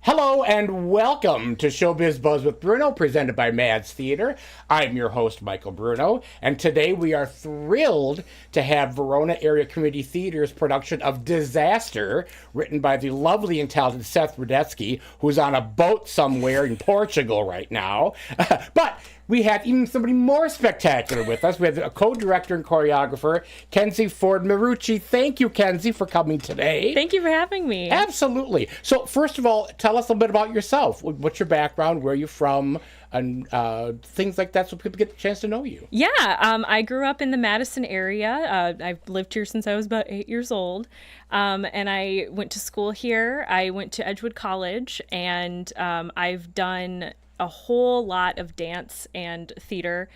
Hello and welcome to Biz Buzz with Bruno, presented by Mads Theater. I'm your host, Michael Bruno, and today we are thrilled to have Verona Area Community Theater's production of Disaster, written by the lovely and talented Seth Rudetsky, who's on a boat somewhere in Portugal right now. But we have even somebody more spectacular with us. We have a co-director and choreographer, Kenzie Ford-Marucci. Thank you, Kenzie, for coming today. Thank you for having me. Absolutely. So first of all, tell us a little bit about yourself. What's your background? Where are you from? And things like that so people get a chance to know you. Yeah, I grew up in the Madison area. I've lived here since I was about 8 years old. And I went to school here. I went to Edgewood College, and I've done a whole lot of dance and theater.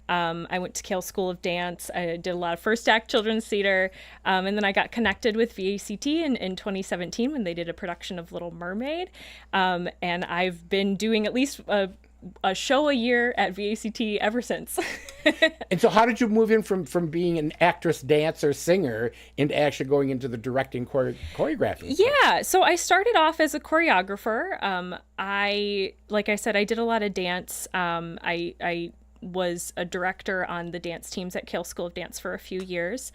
I went to Cale School of Dance. I did a lot of first act children's theater. And then I got connected with VACT in 2017 when they did a production of Little Mermaid. And I've been doing at least a show a year at VACT ever since. And so how did you move in from being an actress, dancer, singer into actually going into the directing, choreographing? Yeah, so I started off as a choreographer. Like I said, I did a lot of dance. I was a director on the dance teams at Cale School of Dance for a few years.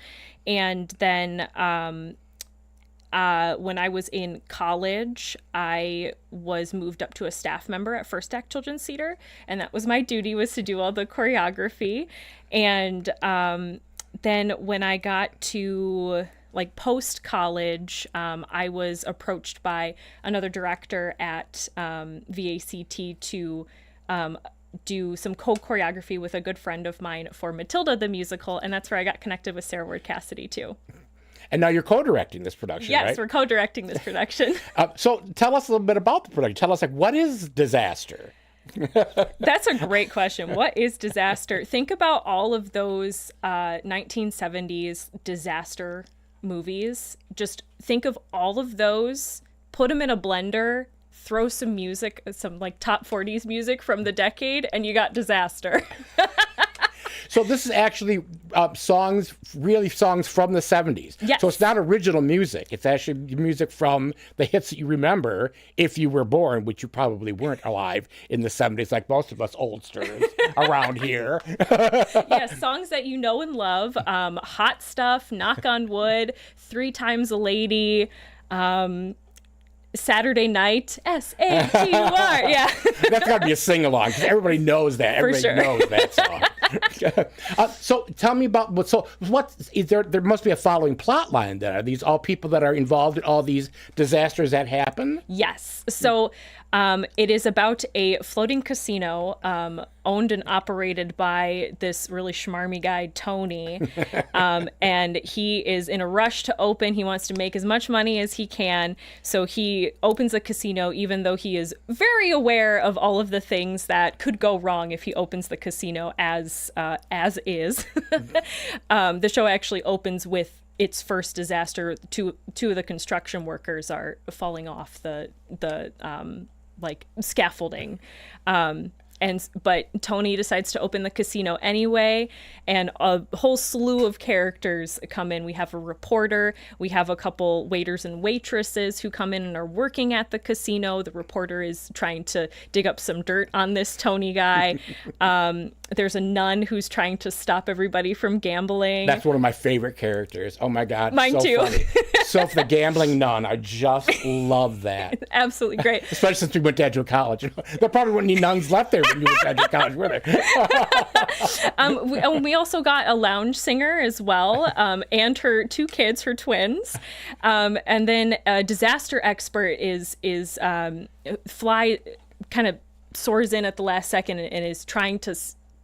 And then when I was in college, I was moved up to a staff member at First Act Children's Theater, and that was my duty, was to do all the choreography. And then when I got to post-college, I was approached by another director at VACT to do some co-choreography with a good friend of mine for Matilda the musical, and that's where I got connected with Sarah Ward Cassidy too. And now you're co-directing this production, yes, right? We're co-directing this production. So tell us a little bit about the production. Tell us, what is Disaster? That's a great question. What is Disaster? Think about all of those 1970s disaster movies. Just think of all of those, put them in a blender, throw some music, some top 40s music from the decade, and you got Disaster. So this is actually songs from the 70s. Yes. So it's not original music. It's actually music from the hits that you remember if you were born, which you probably weren't alive in the 70s, like most of us oldsters around here. Yes, songs that you know and love. Hot Stuff, Knock on Wood, Three Times a Lady, Saturday Night, S-A-T-U-R. Yeah. That's got to be a sing-along, because everybody knows that. Everybody knows that song. So tell me about, what is there? There must be a following plot line then. Are these all people that are involved in all these disasters that happen? Yes. So it is about a floating casino owned and operated by this really schmarmy guy, Tony. And he is in a rush to open. He wants to make as much money as he can. So he opens a casino, even though he is very aware of all of the things that could go wrong if he opens the casino as is. The show actually opens with its first disaster. Two of the construction workers are falling off the scaffolding. But Tony decides to open the casino anyway, and a whole slew of characters come in. We have a reporter, we have a couple waiters and waitresses who come in and are working at the casino. The reporter is trying to dig up some dirt on this Tony guy. There's a nun who's trying to stop everybody from gambling. That's one of my favorite characters. Oh my God. Mine so too. Funny. So the gambling nun, I just love that. Absolutely great. Especially since we went to Edgewood College. There probably weren't any nuns left there when you went to Edgewood College, were there? We also got a lounge singer as well, and her two kids, her twins. And then a disaster expert kind of soars in at the last second and is trying to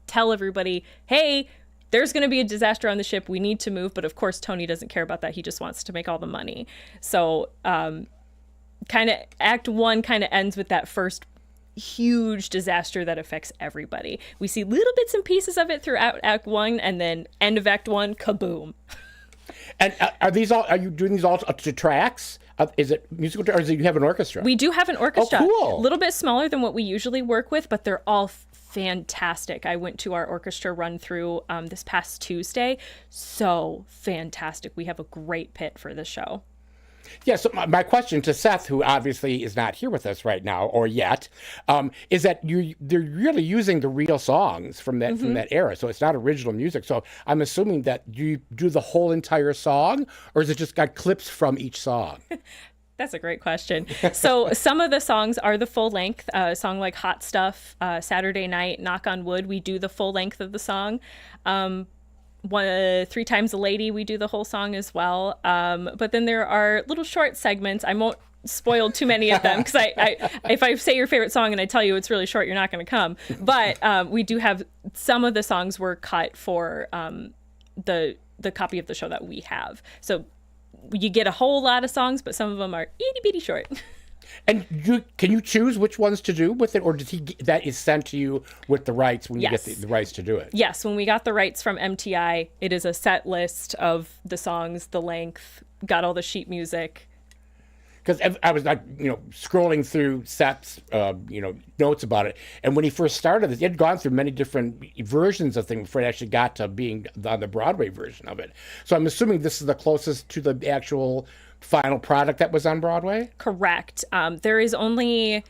tell everybody, hey, there's going to be a disaster on the ship. We need to move. But of course, Tony doesn't care about that. He just wants to make all the money. So kind of Act 1 kind of ends with that first huge disaster that affects everybody. We see little bits and pieces of it throughout Act 1, and then end of Act 1, kaboom. And are you doing these all to tracks? Is it musical, or do you have an orchestra? We do have an orchestra. Oh, cool. A little bit smaller than what we usually work with, but they're all fantastic. I went to our orchestra run through this past Tuesday. So fantastic. We have a great pit for the show. Yeah, so my question to Seth, who obviously is not here with us right now or yet, is that they're really using the real songs from that era. So it's not original music. So I'm assuming that you do the whole entire song, or is it just got clips from each song? That's a great question. So some of the songs are the full length. A song like Hot Stuff, Saturday Night, Knock on Wood, we do the full length of the song. Three Times a Lady, we do the whole song as well. But then there are little short segments. I won't spoil too many of them because if I say your favorite song and I tell you it's really short, you're not going to come. But we do have some of the songs were cut for the copy of the show that we have. So you get a whole lot of songs, but some of them are itty bitty short. And can you choose which ones to do with it, or does that is sent to you with the rights when you get the rights to do it? Yes, when we got the rights from MTI, it is a set list of the songs, the length, got all the sheet music. Because I was scrolling through Seth's notes about it, and when he first started this, he had gone through many different versions of things before it actually got to being on the Broadway version of it. So I'm assuming this is the closest to the actual final product that was on Broadway? Correct. There is only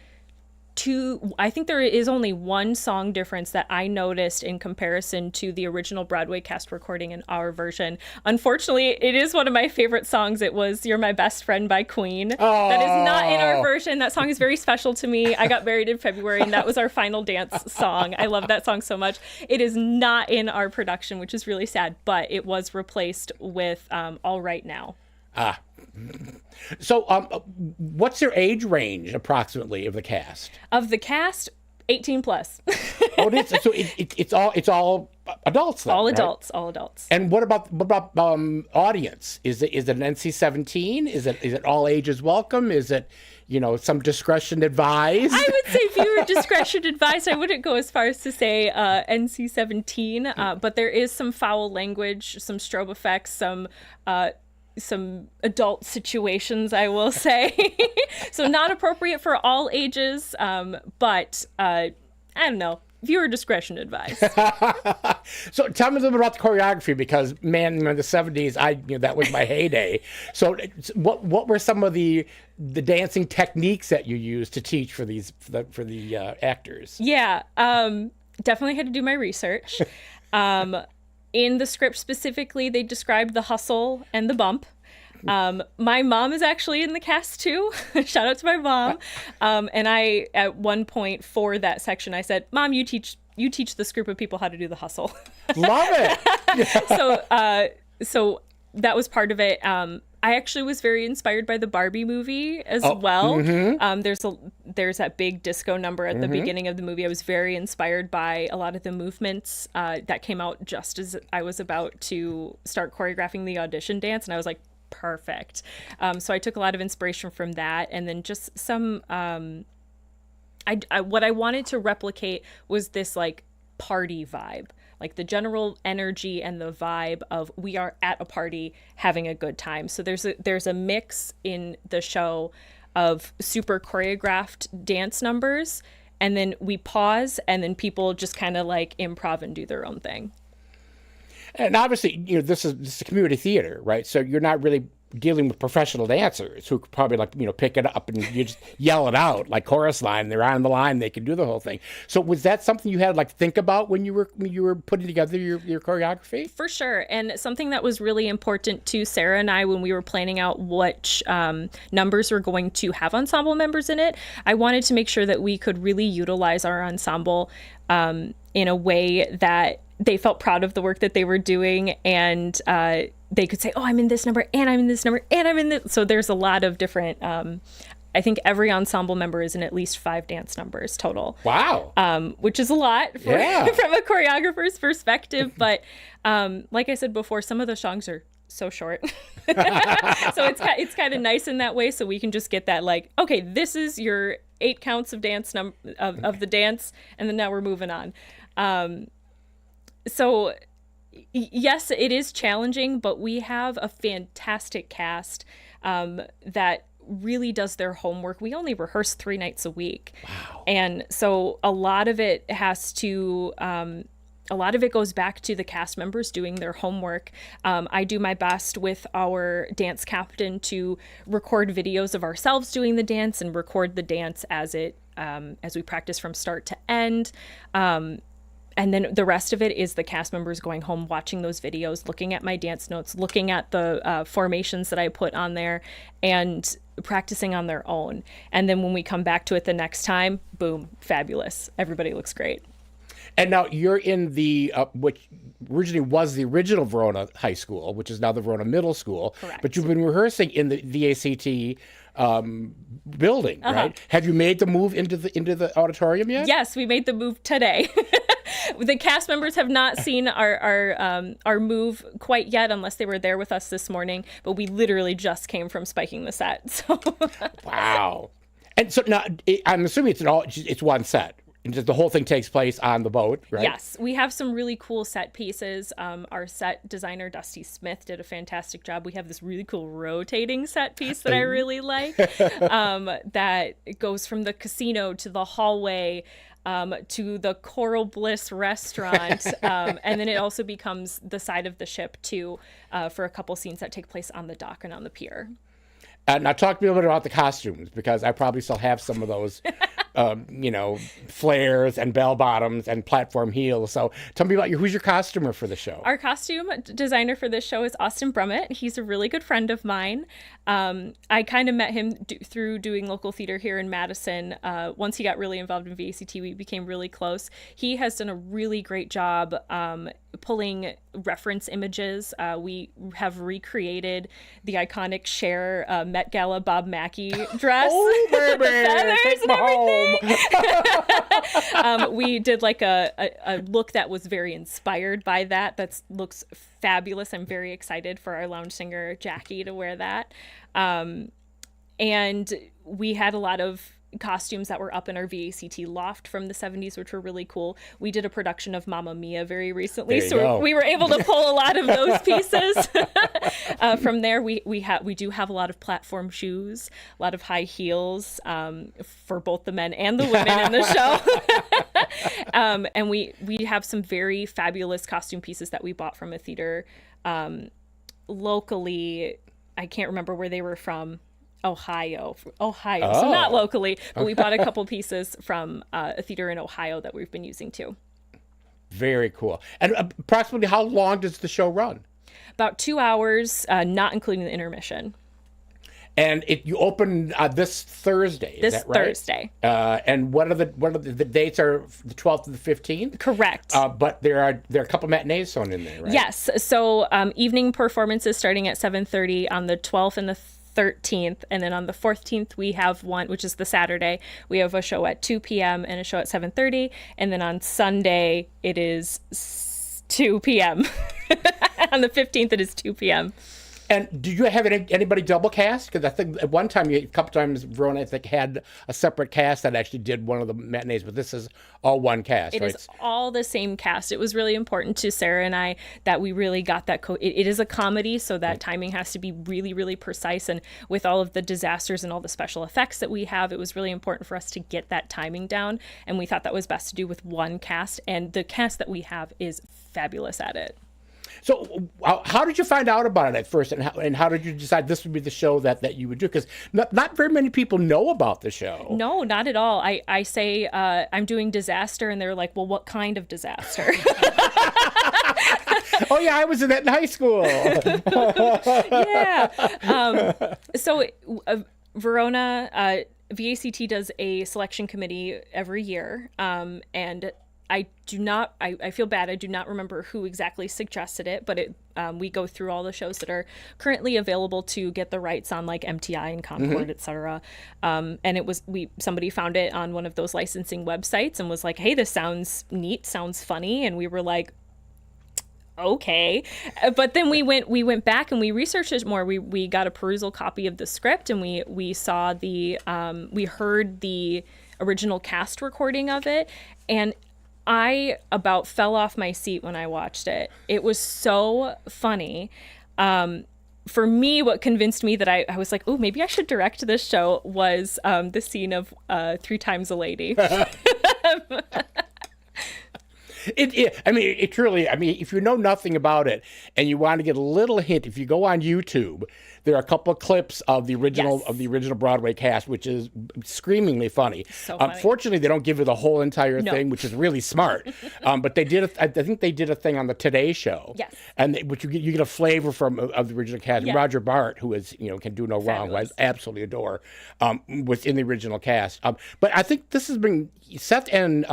one song difference that I noticed in comparison to the original Broadway cast recording and our version. Unfortunately, it is one of my favorite songs. It was You're My Best Friend by Queen. Oh. That is not in our version. That song is very special to me. I got married in February, and that was our final dance song. I love that song so much. It is not in our production, which is really sad, but it was replaced with All Right Now. Ah. So, what's your age range approximately of the cast? Of the cast, 18 plus. Oh, it is. So it's all adults then, all right? All adults. And what about audience? Is it an NC-17? Is it all ages welcome? Is it some discretion advised? I would say viewer discretion advised. I wouldn't go as far as to say NC-17, but there is some foul language, some strobe effects, some adult situations, I will say. So not appropriate for all ages, but I don't know. Viewer discretion advised. So tell me a little bit about the choreography, because man, in the 70s, that was my heyday. So what were some of the dancing techniques that you used to teach for the actors? Yeah, definitely had to do my research. In the script specifically, they described the hustle and the bump. My mom is actually in the cast too. Shout out to my mom. And I, at one point for that section, I said, "Mom, you teach this group of people how to do the hustle." Love it. So that was part of it. I actually was very inspired by the Barbie movie as well. Mm-hmm. There's that big disco number at the beginning of the movie. I was very inspired by a lot of the movements that came out just as I was about to start choreographing the audition dance, and I was like, perfect. So I took a lot of inspiration from that, and then just some. What I wanted to replicate was this like party vibe. Like the general energy and the vibe of we are at a party having a good time. So there's a mix in the show of super choreographed dance numbers, and then we pause, and then people just kind of like improv and do their own thing. And obviously, this is community theater, right? So you're not really dealing with professional dancers who could probably pick it up and you just yell it out like chorus line. They're on the line, they can do the whole thing. So was that something you had to think about when you were putting together your choreography? For sure. And something that was really important to Sarah and I when we were planning out which numbers we're going to have ensemble members in it, I wanted to make sure that we could really utilize our ensemble in a way that they felt proud of the work that they were doing, and they could say, "Oh, I'm in this number, and I'm in this number, and I'm in this." So there's a lot of different. I think every ensemble member is in at least 5 dance numbers total. Wow. Which is a lot from a choreographer's perspective. But like I said before, some of the songs are so short, so it's kind of nice in that way. So we can just get that okay, this is your 8 counts of dance of the dance, and then now we're moving on. So yes, it is challenging, but we have a fantastic cast that really does their homework. We only rehearse 3 nights a week. Wow. And so a lot of it has to a lot of it goes back to the cast members doing their homework. I do my best with our dance captain to record videos of ourselves doing the dance and record the dance as we practice from start to end. And then the rest of it is the cast members going home, watching those videos, looking at my dance notes, looking at the formations that I put on there, and practicing on their own. And then when we come back to it the next time, boom, fabulous. Everybody looks great. And now you're in the, which originally was the original Verona High School, which is now the Verona Middle School. Correct. But you've been rehearsing in the VACT building, right? Have you made the move into the auditorium yet? Yes, we made the move today. The cast members have not seen our move quite yet, unless they were there with us this morning. But we literally just came from spiking the set. So. Wow. And so now I'm assuming it's one set. And just the whole thing takes place on the boat, right? Yes, we have some really cool set pieces. Our set designer, Dusty Smith, did a fantastic job. We have this really cool rotating set piece that I really like, that goes from the casino to the hallway, to the Coral Bliss restaurant. And then it also becomes the side of the ship, too, for a couple scenes that take place on the dock and on the pier. Now talk to me a little bit about the costumes, because I probably still have some of those, flares and bell bottoms and platform heels. So tell me about who's your costumer for the show? Our costume designer for this show is Austin Brummett. He's a really good friend of mine. I kind of met him through doing local theater here in Madison. Once he got really involved in VACT, we became really close. He has done a really great job pulling reference images. We have recreated the iconic Cher Met Gala Bob Mackie dress. Oh, baby, the feathers and everything. Home. We did like a look that was very inspired by that. That looks fabulous. I'm very excited for our lounge singer Jackie to wear that. And we had a lot of costumes that were up in our VACT loft from the 70s, which were really cool. We did a production of Mamma Mia very recently, so we were able to pull a lot of those pieces. From there, we do have a lot of platform shoes, a lot of high heels, for both the men and the women in the show. And we have some very fabulous costume pieces that we bought from a theater locally. I can't remember where they were from. Ohio. So not locally, but we bought a couple pieces from a theater in Ohio that we've been using too. Very cool. And approximately how long does the show run? About 2 hours, not including the intermission. And you open this Thursday, is that right? Thursday. And what are the dates? Are the 12th to the 15th? Correct. But there are a couple matinees thrown in there, right? Yes. So evening performances starting at 7:30 on the 12th and the 13th, and then on the 14th we have one, which is the Saturday. We have a show at 2 p.m. and a show at 7:30, and then on Sunday it is 2 p.m. On the 15th it is 2 p.m. And did you have anybody double cast? Because I think at one time, a couple times, Verona, I think, had a separate cast that actually did one of the matinees, but this is all one cast, right? It is all the same cast. It was really important to Sarah and I that we really got that. It is a comedy, so that timing has to be really, really precise. And with all of the disasters and all the special effects that we have, it was really important for us to get that timing down. And we thought that was best to do with one cast. And the cast that we have is fabulous at it. So how did you find out about it at first, and how did you decide this would be the show that you would do? Because not very many people know about the show. No, not at all. I say I'm doing disaster, and they're like, well, what kind of disaster? Oh, yeah, I was in that in high school. Yeah. So Verona, VACT does a selection committee every year, and I feel bad. I do not remember who exactly suggested it, but we go through all the shows that are currently available to get the rights on, like MTI and Concord, et cetera. And somebody found it on one of those licensing websites and was like, hey, this sounds neat, sounds funny. And we were like, okay. But then we went back and we researched it more. We got a perusal copy of the script, and we saw we heard the original cast recording of it, and I about fell off my seat when I watched it. It was so funny. For me, what convinced me that I was like, oh, maybe I should direct this show was the scene of 3 Times a Lady. I mean, it truly, I mean, if you know nothing about it and you want to get a little hint, if you go on YouTube, there are a couple of clips of the original Broadway cast, which is screamingly funny. So funny. Fortunately, they don't give you the whole entire thing, which is really smart. But they did, I think they did a thing on the Today Show. Yes. And which you get a flavor from of the original cast. Yeah. Roger Bart, who is, can do no wrong, who I absolutely adore, was in the original cast. But I think this has been Seth and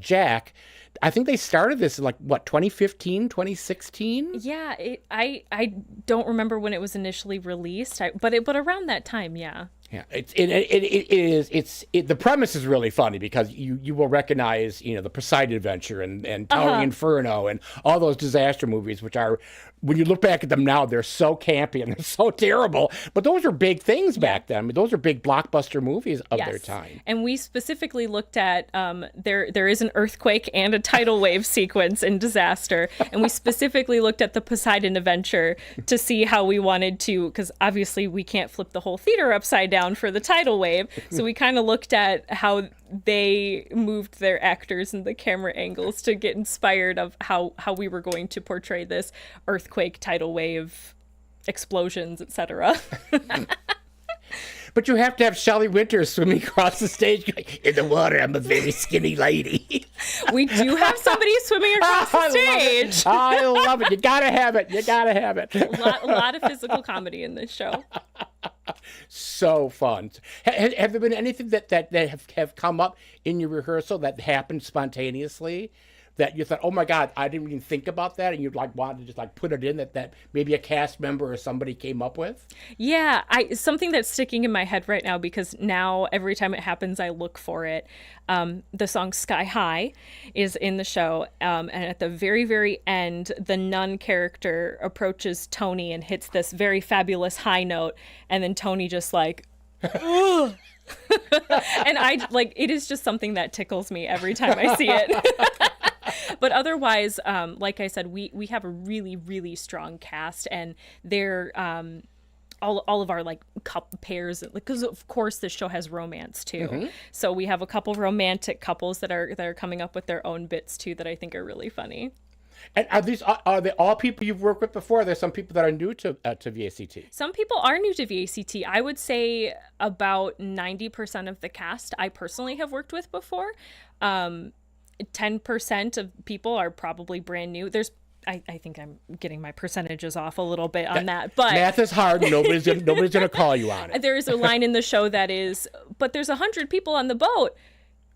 Jack. I think they started this in 2015, 2016? Yeah, I don't remember when it was initially released, but around that time, yeah. Yeah, the premise is really funny because you will recognize, the Poseidon Adventure and Towering Inferno and all those disaster movies, which are, when you look back at them now, they're so campy and they're so terrible. But those are big things back then. I mean, those are big blockbuster movies of their time. And we specifically looked at, there is an earthquake and a tidal wave sequence in Disaster. And we specifically looked at the Poseidon Adventure to see how we wanted to, because obviously we can't flip the whole theater upside down for the tidal wave. So we kind of looked at how they moved their actors and the camera angles to get inspired of how we were going to portray this earthquake, tidal wave, explosions, etc. But you have to have Shelley Winters swimming across the stage going, in the water, I'm a very skinny lady. We do have somebody swimming across the stage. I love it. You gotta have it. You gotta have it. A lot of physical comedy in this show. So fun. Have there been anything that have come up in your rehearsal that happened spontaneously that you thought, oh my God, I didn't even think about that, and you'd wanted to just put it in that maybe a cast member or somebody came up with? Yeah, something that's sticking in my head right now, because now every time it happens, I look for it. The song Sky High is in the show, and at the very, very end, the nun character approaches Tony and hits this very fabulous high note, and then Tony just ugh. And it is just something that tickles me every time I see it. But otherwise, like I said, we have a really, really strong cast, and they're all of our couple pairs, because of course this show has romance too. Mm-hmm. So we have a couple romantic couples that are coming up with their own bits too that I think are really funny. And are they all people you've worked with before? Are there some people that are new to VACT? Some people are new to VACT. I would say about 90% of the cast I personally have worked with before. 10% of people are probably brand new. I think I'm getting my percentages off a little bit on that, but math is hard. Nobody's gonna call you on it. There is a line in the show that is, but there's 100 people on the boat.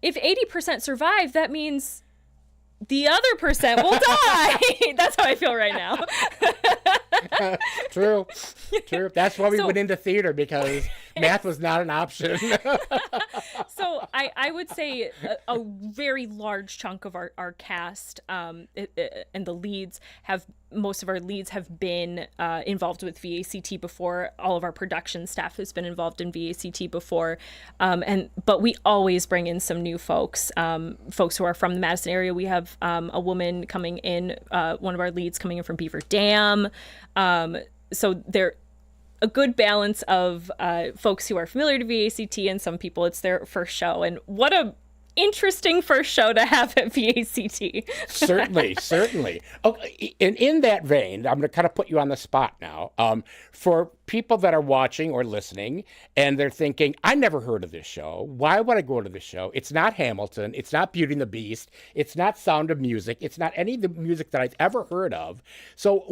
If 80% survive, that means the other percent will die. That's how I feel right now. True. That's why we went into theater, because math was not an option. So I would say a very large chunk of our cast and the leads most of our leads have been involved with VACT before. All of our production staff has been involved in VACT before. But we always bring in some new folks who are from the Madison area. We have a woman coming in, one of our leads coming in from Beaver Dam. So they're a good balance of folks who are familiar to VACT and some people it's their first show. And what a interesting first show to have at VACT. Certainly. Okay, and in that vein, I'm going to kind of put you on the spot now. For people that are watching or listening, and they're thinking, I never heard of this show. Why would I go to this show? It's not Hamilton. It's not Beauty and the Beast. It's not Sound of Music. It's not any of the music that I've ever heard of. So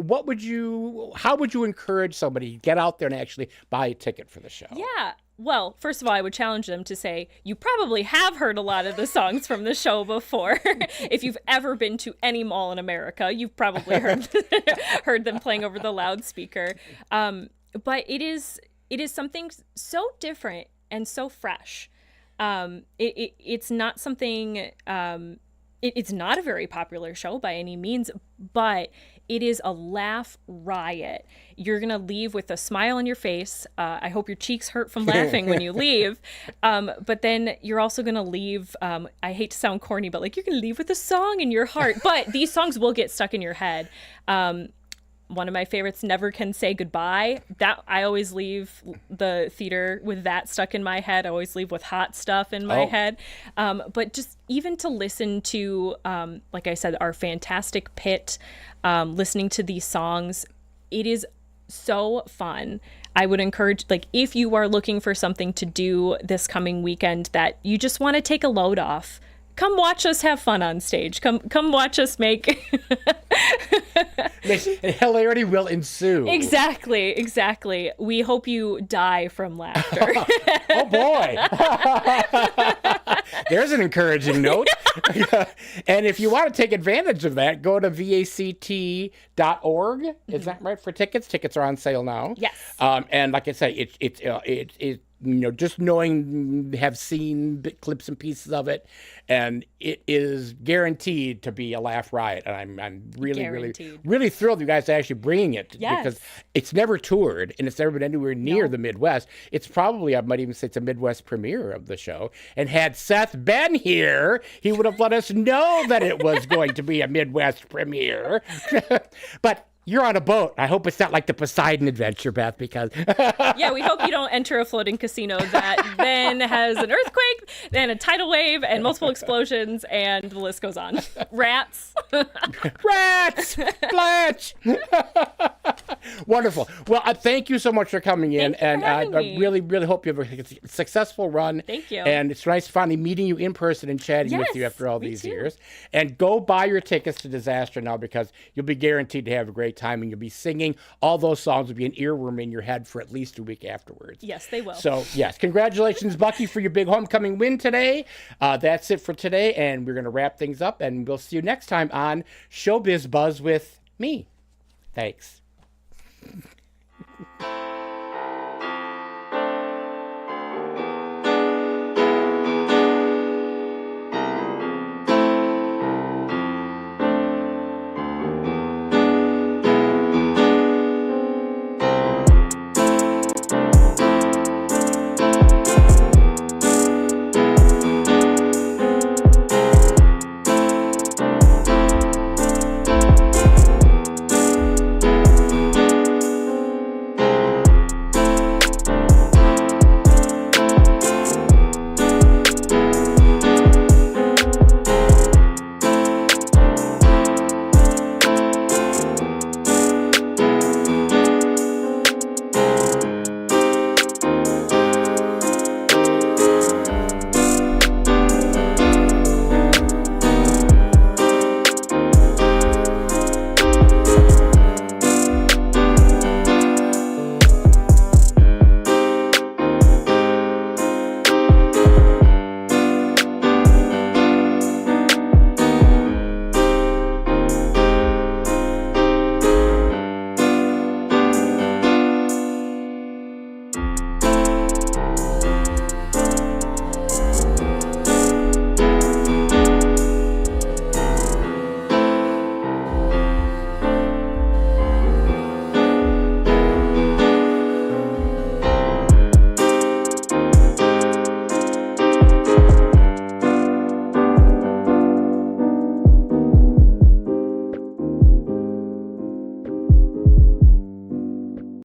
how would you encourage somebody to get out there and actually buy a ticket for the show? Yeah. Well, first of all, I would challenge them to say, you probably have heard a lot of the songs from the show before. If you've ever been to any mall in America, you've probably heard them playing over the loudspeaker. But it is something so different and so fresh. It's not something, it's not a very popular show by any means, but it is a laugh riot. You're going to leave with a smile on your face. I hope your cheeks hurt from laughing when you leave. But then you're also going to leave, I hate to sound corny, but you're going to leave with a song in your heart. But these songs will get stuck in your head. One of my favorites, Never Can Say Goodbye. That I always leave the theater with that stuck in my head. I always leave with Hot Stuff in my head. But just even to listen to, like I said, our fantastic pit, listening to these songs, it is so fun. I would encourage, like, if you are looking for something to do this coming weekend that you just want to take a load off, come watch us have fun on stage. Come watch us make hilarity will ensue. Exactly. We hope you die from laughter. Oh boy. There's an encouraging note. And if you want to take advantage of that, go to vact.org. Is that right? For tickets? Tickets are on sale now. Yes. And like I say, it just have seen clips and pieces of it, and it is guaranteed to be a laugh riot. And I'm really thrilled you guys are actually bringing it, because it's never toured and it's never been anywhere near the Midwest. It's probably, I might even say, it's a Midwest premiere of the show. And had Seth been here, he would have let us know that it was going to be a Midwest premiere. But you're on a boat. I hope it's not like the Poseidon Adventure, Beth, because... Yeah, we hope you don't enter a floating casino that then has an earthquake, then a tidal wave, and multiple explosions, and the list goes on. Rats. Rats! Blanche! Wonderful. Well, thank you so much for coming in. I really hope you have a successful run. Thank you. And it's nice finally meeting you in person and chatting with you after all these years. And go buy your tickets to Disaster now, because you'll be guaranteed to have a great time, and you'll be singing. All those songs will be an earworm in your head for at least a week afterwards. Yes, they will. So, yes, congratulations, Bucky, for your big homecoming win today. That's it for today, and we're going to wrap things up, and we'll see you next time on Biz Buzz with me. Thanks.